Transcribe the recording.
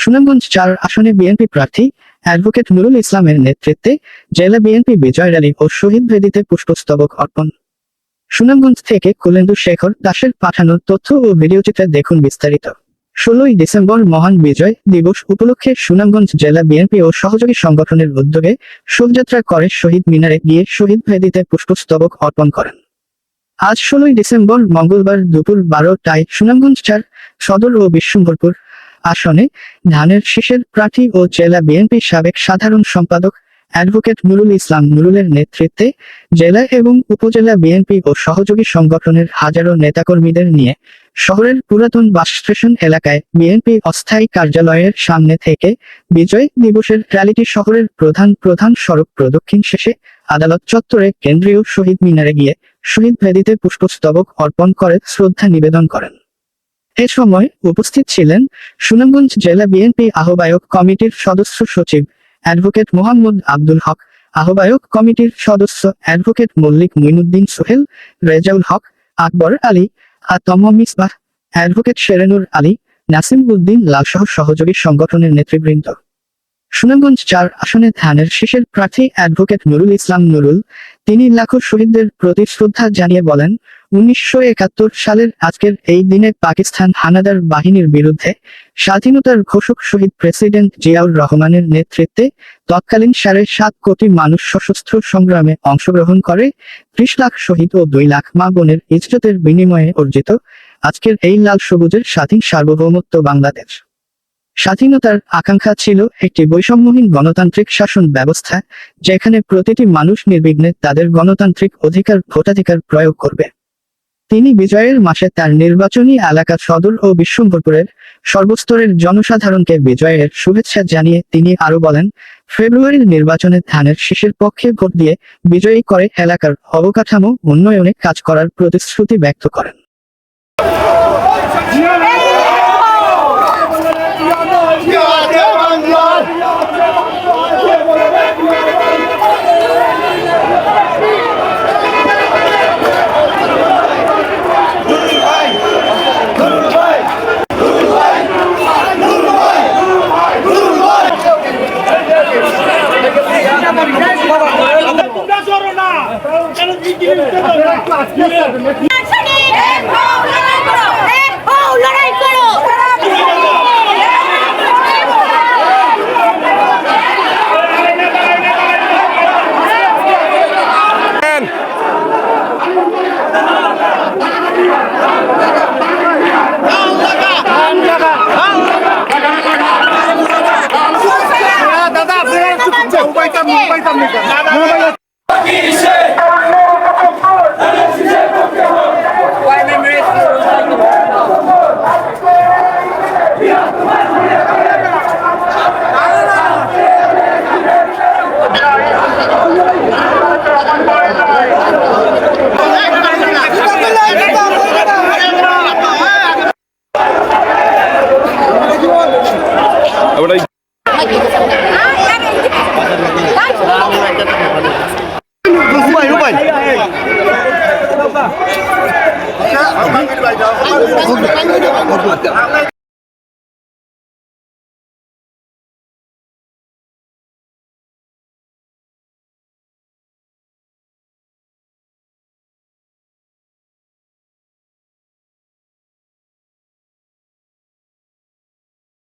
সুনামগঞ্জ ৪ আসনে বিএনপি প্রার্থী অ্যাডভোকেট নুরুল ইসলামের নেতৃত্বে জেলা বিএনপি বিজয় র্যালি ও শহীদ বেদিতে পুষ্পস্তবক অর্পণ। সুনামগঞ্জ থেকে কুলেন্দু শেখর দাসের পাঠানো তথ্য ও ভিডিওচিত্রে দেখুন বিস্তারিত। ১৬ই ডিসেম্বর মহান বিজয় দিবস উপলক্ষে সুনামগঞ্জ জেলা বিএনপি ও সহযোগী সংগঠনের উদ্যোগে শোভাযাত্রা করে শহীদ মিনারে গিয়ে শহীদ বেদিতে পুষ্পস্তবক অর্পণ করেন। আজ ১৬ই ডিসেম্বর মঙ্গলবার দুপুর ১২টায় সুনামগঞ্জ ৪ সদর ও বিশ্বম্ভরপুর আসনে ধানের শীষের প্রার্থী ও জেলা বিএনপি সাবেক সাধারণ সম্পাদক অ্যাডভোকেট নুরুল ইসলাম নুরুলের নেতৃত্বে জেলা এবং উপজেলা বিএনপি ও সহযোগী সংগঠনের হাজারো নেতাকর্মীদের নিয়ে শহরের পুরাতন বাস স্টেশন এলাকায় বিএনপি অস্থায়ী কার্যালয়ের সামনে থেকে বিজয় দিবসের র্যালিটি শহরের প্রধান সড়ক প্রদক্ষিণ শেষে আদালত চত্বরে কেন্দ্রীয় শহীদ মিনারে গিয়ে শহীদ বেদিতে পুষ্পস্তবক অর্পণ করে শ্রদ্ধা নিবেদন করেন। এ সময় উপস্থিত ছিলেন সুনামগঞ্জ জেলা বিএনপি আহ্বায়ক কমিটির সদস্য সচিব অ্যাডভোকেট মোহাম্মদ আব্দুল হক, আহ্বায়ক কমিটির সদস্য অ্যাডভোকেট মল্লিক মুইনুদ্দিন সোহেল, রেজাউল হক, আকবর আলী, আতম মিসবাহ, অ্যাডভোকেট শেরেনুর আলী, নাসিম উদ্দিন লালসহ সহযোগী সংগঠনের নেতৃবৃন্দ। সুনামগঞ্জ ৪ আসনে ধানের শীষের প্রার্থী অ্যাডভোকেট নুরুল ইসলাম নুরুল তিনি লাখো শহীদদের প্রতি শ্রদ্ধা জানিয়ে বলেন, ১৯৭১ সালের আজকের এই দিনে পাকিস্তান হানাদার বাহিনীর বিরুদ্ধে স্বাধীনতার ঘোষক শহীদ প্রেসিডেন্ট জিয়াউর রহমানের নেতৃত্বে তৎকালীন ৭.৫ কোটি মানুষ সশস্ত্র সংগ্রামে অংশগ্রহণ করে ৩০ লাখ শহীদ ও ২ লাখ মা বোনের ইজ্জতের বিনিময়ে অর্জিত আজকের এই লাল সবুজের স্বাধীন সার্বভৌমত্ব বাংলাদেশ। স্বাধীনতার আকাঙ্ক্ষা ছিল একটি বৈষম্যহীন গণতান্ত্রিক শাসন ব্যবস্থা, যেখানে প্রতিটি মানুষ নির্বিঘ্নে তাদের গণতান্ত্রিক ভোটাধিকার প্রয়োগ করবে। তিনি বিজয়ের মাসে তার নির্বাচনী এলাকা সদর ও বিশ্বম্ভরপুরের সর্বস্তরের জনসাধারণকে বিজয়ের শুভেচ্ছা জানিয়ে তিনি আরো বলেন, ফেব্রুয়ারির নির্বাচনে ধানের শীষের পক্ষে ভোট দিয়ে বিজয়ী করে এলাকার অবকাঠামো উন্নয়নে কাজ করার প্রতিশ্রুতি ব্যক্ত করেন। Rubai.